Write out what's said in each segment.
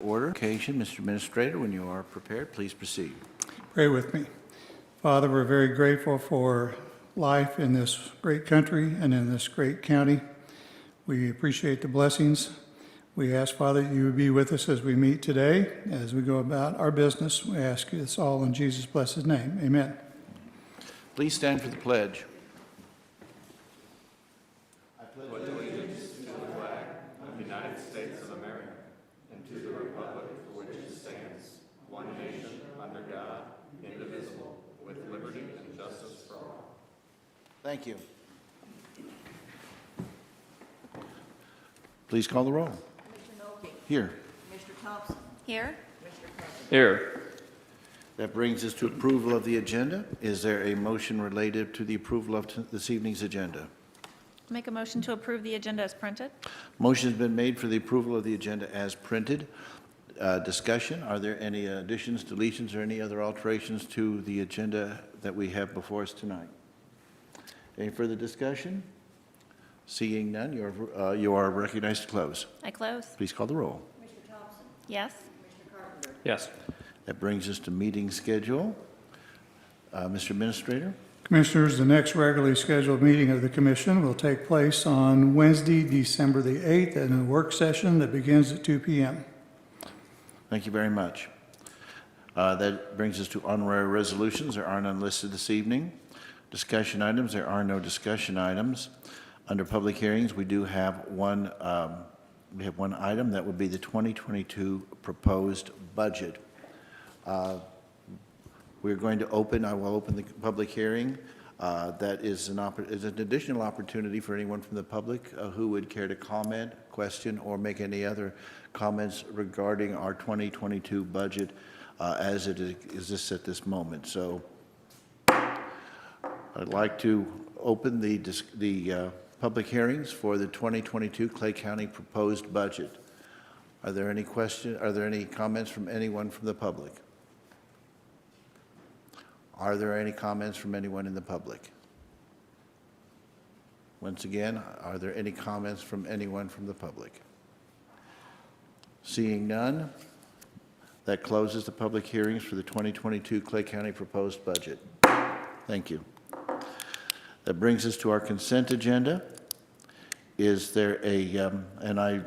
Order. Occasion, Mr. Administrator, when you are prepared, please proceed. Pray with me. Father, we're very grateful for life in this great country and in this great county. We appreciate the blessings. We ask, Father, that you would be with us as we meet today, as we go about our business. We ask you this all in Jesus' blessed name. Amen. Please stand for the pledge. Thank you. Please call the roll. Commissioner Nolte. Here. Commissioner Thompson. Here. Commissioner Carpenter. Here. That brings us to approval of the agenda. Is there a motion related to the approval of this evening's agenda? Make a motion to approve the agenda as printed. Motion has been made for the approval of the agenda as printed. Discussion. Are there any additions, deletions, or any other alterations to the agenda that we have before us tonight? Any further discussion? Seeing none, you are recognized to close. I close. Please call the roll. Commissioner Thompson. Yes. Commissioner Carpenter. Yes. That brings us to meeting schedule. Mr. Administrator? Commissioners, the next regularly scheduled meeting of the Commission will take place on Wednesday, December the 8th, in a work session that begins at 2 p.m. Thank you very much. That brings us to honorary resolutions. There are none listed this evening. Discussion items, there are no discussion items. Under public hearings, we do have one item that would be the 2022 proposed budget. We're going to open, I will open the public hearing. That is an additional opportunity for anyone from the public who would care to comment, question, or make any other comments regarding our 2022 budget as it exists at this moment. So I'd like to open the public hearings for the 2022 Clay County proposed budget. Are there any questions? Are there any comments from anyone from the public? Are there any comments from anyone in the public? Once again, are there any comments from anyone from the public? Seeing none, that closes the public hearings for the 2022 Clay County proposed budget. Thank you. That brings us to our consent agenda. Is there and I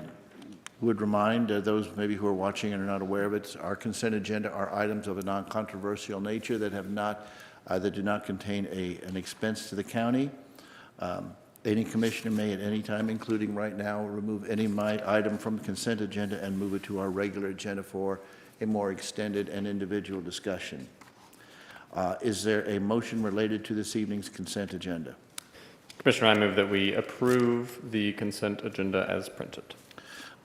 would remind those maybe who are watching and are not aware of it, our consent agenda are items of a non-controversial nature that that do not contain an expense to the county. Any commissioner may at any time, including right now, remove any item from the consent agenda and move it to our regular agenda for a more extended and individual discussion. Is there a motion related to this evening's consent agenda? Commissioner, I move that we approve the consent agenda as printed.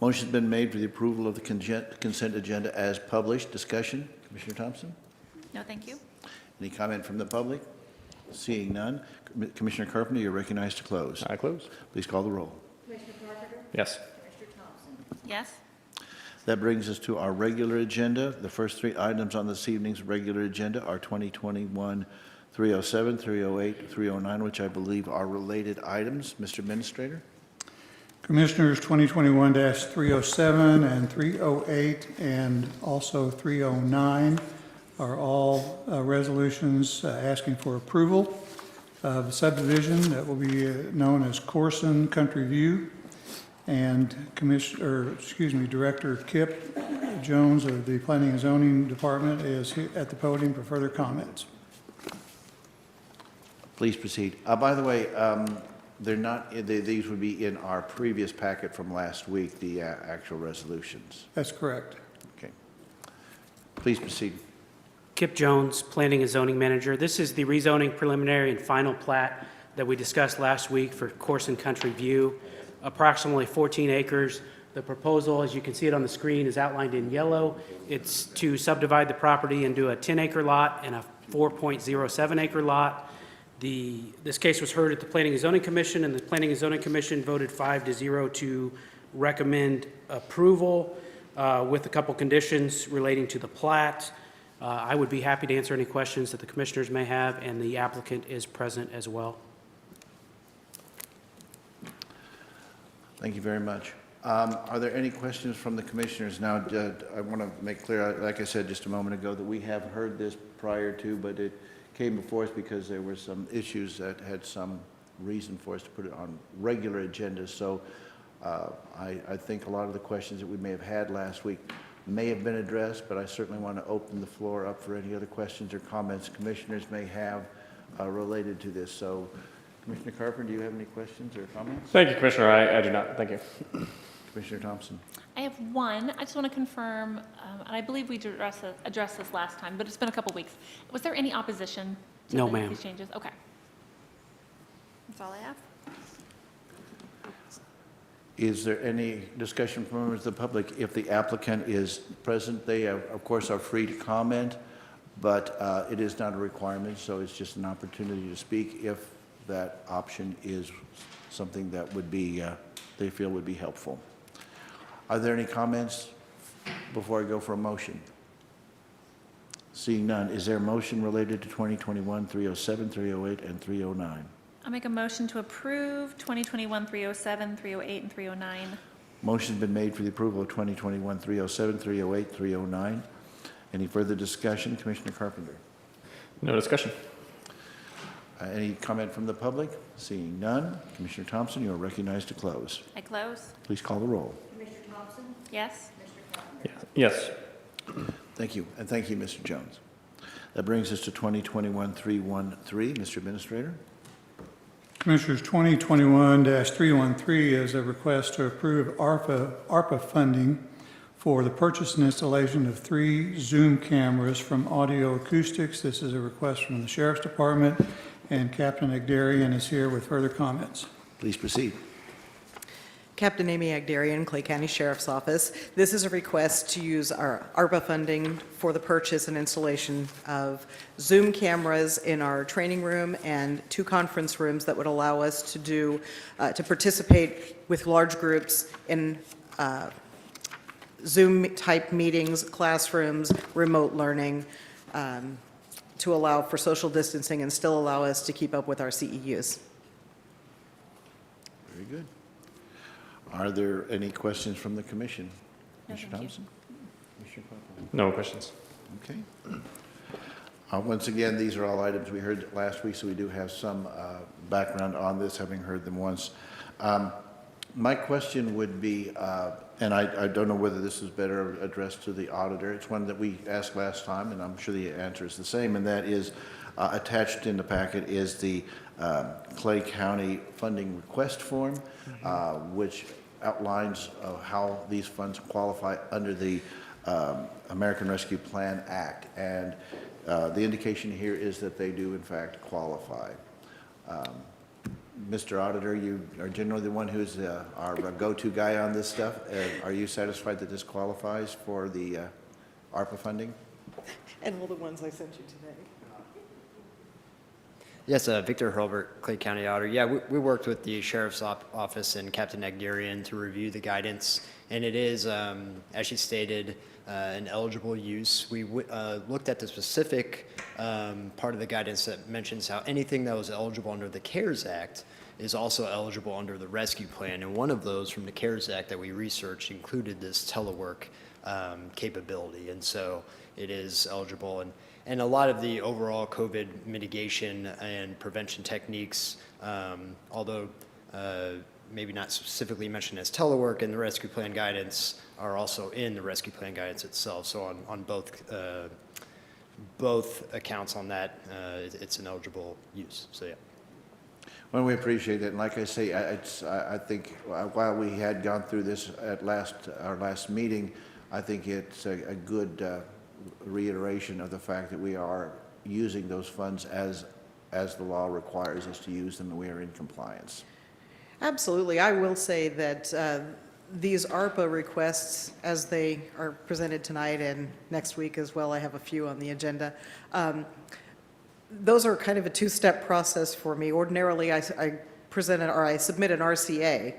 Motion's been made for the approval of the consent agenda as published. Discussion? Commissioner Thompson? No, thank you. Any comment from the public? Seeing none. Commissioner Carpenter, you're recognized to close. I close. Please call the roll. Commissioner Carpenter. Yes. Commissioner Thompson. Yes. That brings us to our regular agenda. The first three items on this evening's regular agenda are 2021 307, 308, 309, which I believe are related items. Mr. Administrator? Commissioners, 2021-307 and 308 and also 309 are all resolutions asking for approval of a subdivision that will be known as Corson Country View. And Director Kip Jones of the Planning and Zoning Department is here at the podium for further comments. Please proceed. By the way, they're not. These would be in our previous packet from last week, the actual resolutions. That's correct. Okay. Please proceed. Kip Jones, Planning and Zoning Manager. This is the rezoning preliminary and final plat that we discussed last week for Corson Country View, approximately 14 acres. The proposal, as you can see it on the screen, is outlined in yellow. It's to subdivide the property into a 10-acre lot and a 4.07-acre lot. This case was heard at the Planning and Zoning Commission, and the Planning and Zoning Commission voted 5-0 to recommend approval with a couple conditions relating to the plat. I would be happy to answer any questions that the commissioners may have, and the applicant is present as well. Thank you very much. Are there any questions from the commissioners? Now, I want to make clear, like I said just a moment ago, that we have heard this prior to, but it came before us because there were some issues that had some reason for us to put it on regular agendas. So I think a lot of the questions that we may have had last week may have been addressed, but I certainly want to open the floor up for any other questions or comments commissioners may have related to this. So, Commissioner Carpenter, do you have any questions or comments? Thank you, Commissioner. I do not. Thank you. Commissioner Thompson? I have one. I just want to confirm, and I believe we addressed this last time, but it's been a couple weeks. Was there any opposition to No, ma'am. these changes? Okay. That's all I have. Is there any discussion from members of the public? If the applicant is present, they, of course, are free to comment, but it is not a requirement, so it's just an opportunity to speak if that option is something that would be, they feel would be helpful. Are there any comments before I go for a motion? Seeing none, is there a motion related to 2021, 307, 308, and 309? I'll make a motion to approve 2021 307, 308, and 309. Motion's been made for the approval of 2021, 307, 308, 309. Any further discussion? Commissioner Carpenter? No discussion. Any comment from the public? Seeing none, Commissioner Thompson, you are recognized to close. I close. Please call the roll. Commissioner Thompson? Yes. Commissioner Carpenter? Yes. Thank you, and thank you, Mr. Jones. That brings us to 2021, 313. Mr. Administrator? Commissioners, 2021-313 is a request to approve ARPA funding for the purchase and installation of 3 Zoom cameras from Audio Acoustics. This is a request from the Sheriff's Department, and Captain Agdarian is here with further comments. Please proceed. Captain Amy Agdarian, Clay County Sheriff's Office. This is a request to use our ARPA funding for the purchase and installation of Zoom cameras in our training room and 2 conference rooms that would allow us to do, to participate with large groups in Zoom-type meetings, classrooms, remote learning, to allow for social distancing and still allow us to keep up with our CEUs. Very good. Are there any questions from the commission? No, Mr. thank you. Thompson? Mr. Carpenter? No questions. Okay. Once again, these are all items we heard last week, so we do have some background on this, having heard them once. My question would be, and I don't know whether this is better addressed to the auditor. It's one that we asked last time, and I'm sure the answer is the same, and that is attached in the packet is the Clay County funding request form, which outlines how these funds qualify under the American Rescue Plan Act. And the indication here is that they do, in fact, qualify. Mr. Auditor, you are generally the one who's our go-to guy on this stuff. Are you satisfied that this qualifies for the ARPA funding? And all the ones I sent you today. Yes, Victor Hurlbert, Clay County Auditor. Yeah, we worked with the Sheriff's Office and Captain Agdarian to review the guidance, and it is, as she stated, an eligible use. We looked at the specific part of the guidance that mentions how anything that was eligible under the CARES Act is also eligible under the rescue plan, and one of those from the CARES Act that we researched included this telework capability, and so it is eligible. And a lot of the overall COVID mitigation and prevention techniques, although maybe not specifically mentioned as telework in the rescue plan guidance, are also in the rescue plan guidance itself. So on both accounts on that, it's an eligible use. So yeah. Well, we appreciate it, and like I say, I think while we had gone through this at our last meeting, I think it's a good reiteration of the fact that we are using those funds as the law requires us to use them, and we are in compliance. Absolutely. I will say that these ARPA requests, as they are presented tonight and next week as well, I have a few on the agenda, those are kind of a 2-step process for me. Ordinarily, I submit an RCA,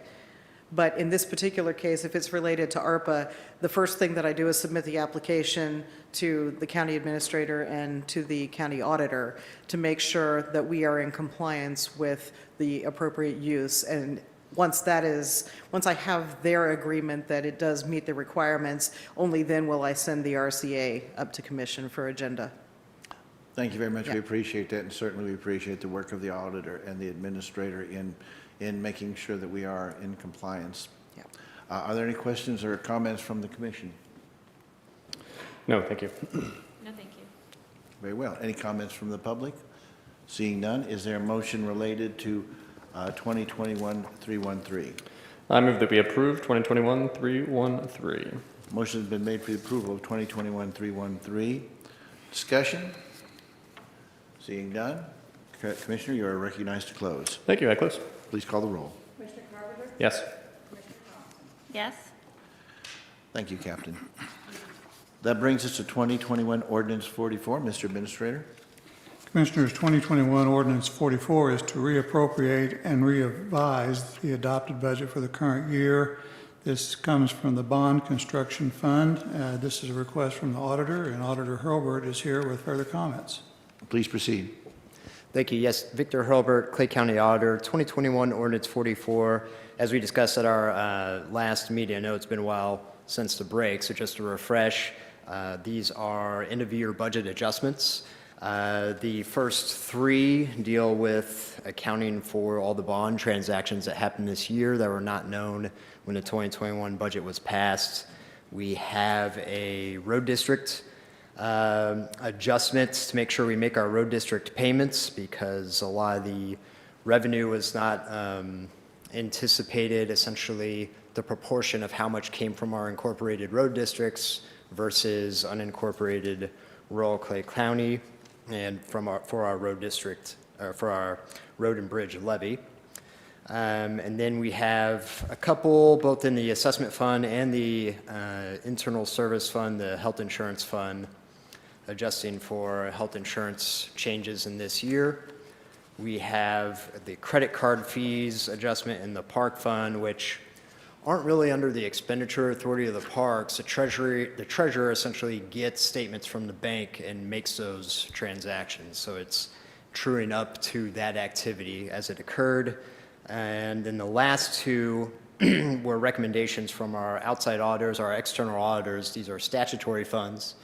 but in this particular case, if it's related to ARPA, the first thing that I do is submit the application to the county administrator and to the county auditor to make sure that we are in compliance with the appropriate use. And once I have their agreement that it does meet the requirements, only then will I send the RCA up to commission for agenda. Thank you very much. We Yeah. appreciate that, and certainly we appreciate the work of the auditor and the administrator in making sure that we are in compliance. Yeah. Are there any questions or comments from the commission? No, thank you. No, thank you. Very well. Any comments from the public? Seeing none, is there a motion related to 2021-313? I move that we approve 2021-313. Motion has been made for the approval of 2021-313. Discussion? Seeing none, Commissioner, you are recognized to close. Thank you, I close. Please call the roll. Commissioner Carpenter? Yes. Commissioner Thompson? Yes? Thank you, Captain. That brings us to 2021 Ordinance 44. Mr. Administrator? Commissioners, 2021 Ordinance 44 is to reappropriate and revise the adopted budget for the current year. This comes from the Bond Construction Fund. This is a request from the auditor, and Auditor Hurlbert is here with further comments. Please proceed. Thank you. Yes, Victor Hurlbert, Clay County Auditor, 2021 Ordinance 44. As we discussed at our last meeting, I know it's been a while since the break, so just to refresh, these are end-of-year budget adjustments. The first three deal with accounting for all the bond transactions that happened this year that were not known when the 2021 budget was passed. We have a road district adjustments to make sure we make our road district payments because a lot of the revenue was not anticipated, essentially the proportion of how much came from our incorporated road districts versus unincorporated rural Clay County and for our road district, for our road and bridge levy. And then we have a couple, both in the assessment fund and the internal service fund, the health insurance fund, adjusting for health insurance changes in this year. We have the credit card fees adjustment in the park fund, which aren't really under the expenditure authority of the parks. The treasurer essentially gets statements from the bank and makes those transactions. So it's truing up to that activity as it occurred. And then the last two were recommendations from our outside auditors, our external auditors. These are statutory funds,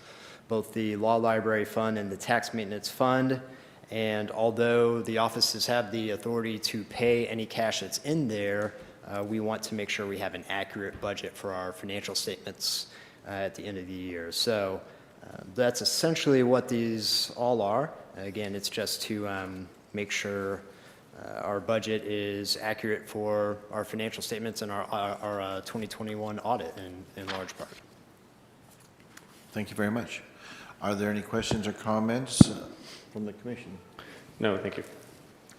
both the Law Library Fund and the Tax Maintenance Fund. And although the offices have the authority to pay any cash that's in there, we want to make sure we have an accurate budget for our financial statements at the end of the year. So that's essentially what these all are. Again, it's just to make sure our budget is accurate for our financial statements and our 2021 audit in large part. Thank you very much. Are there any questions or comments from the commission? No, thank you.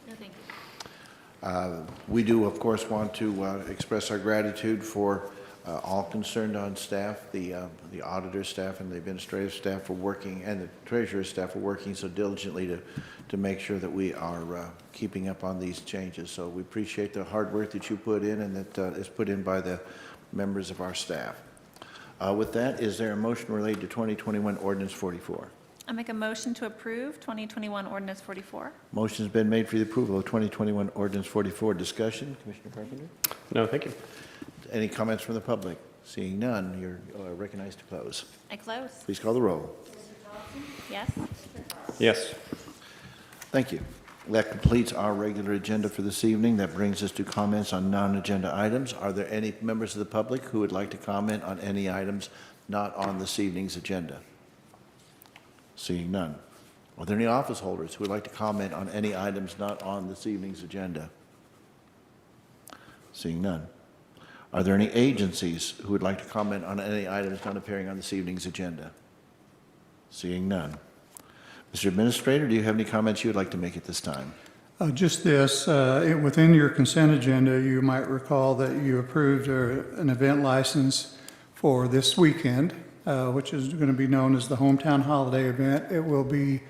No, thank you. We do, of course, want to express our gratitude for all concerned on staff, the auditor staff and the administrative staff for working, and the treasurer staff for working so diligently to make sure that we are keeping up on these changes. So we appreciate the hard work that you put in and that is put in by the members of our staff. With that, is there a motion related to 2021 Ordinance 44? I make a motion to approve 2021 Ordinance 44. Motion's been made for the approval of 2021 Ordinance 44. Discussion, Commissioner Carpenter? No, thank you. Any comments from the public? Seeing none, you're recognized to close. I close. Please call the roll. Yes? Yes. Thank you. That completes our regular agenda for this evening. That brings us to comments on non-agenda items. Are there any members of the public who would like to comment on any items not on this evening's agenda? Seeing none. Are there any office holders who would like to comment on any items not on this evening's agenda? Seeing none. Are there any agencies who would like to comment on any items not appearing on this evening's agenda? Seeing none. Mr. Administrator, do you have any comments you would like to make at this time? Just this, within your consent agenda, you might recall that you approved an event license for this weekend, which is going to be known as the Hometown Holiday Event. It will be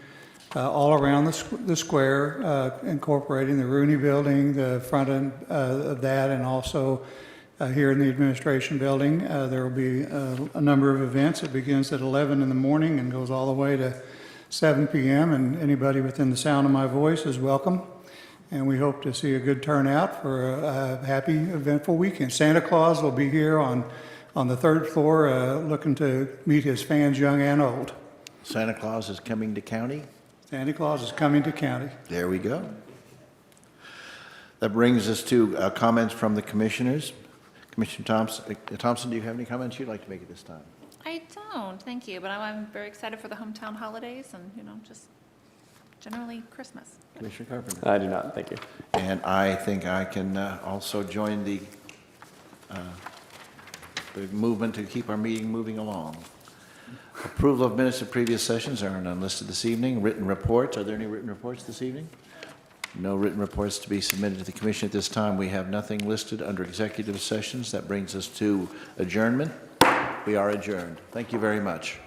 all around the square, incorporating the Rooney Building, the front end of that, and also here in the Administration Building. There will be a number of events. It begins at 11 in the morning and goes all the way to 7 p.m., and anybody within the sound of my voice is welcome. and we hope to see a good turnout for a happy, eventful weekend. Santa Claus will be here on the third floor, looking to meet his fans, young and old. Santa Claus is coming to county? Santa Claus is coming to county. There we go. That brings us to comments from the commissioners. Commissioner Thompson, do you have any comments you'd like to make at this time? I don't, thank you, but I'm very excited for the hometown holidays and, just generally Christmas. Commissioner Carpenter? I do not, thank you. And I think I can also join the movement to keep our meeting moving along. Approval of minutes of previous sessions are none listed this evening. Written reports, are there any written reports this evening? No written reports to be submitted to the commission at this time. We have nothing listed under executive sessions. That brings us to adjournment. We are adjourned. Thank you very much.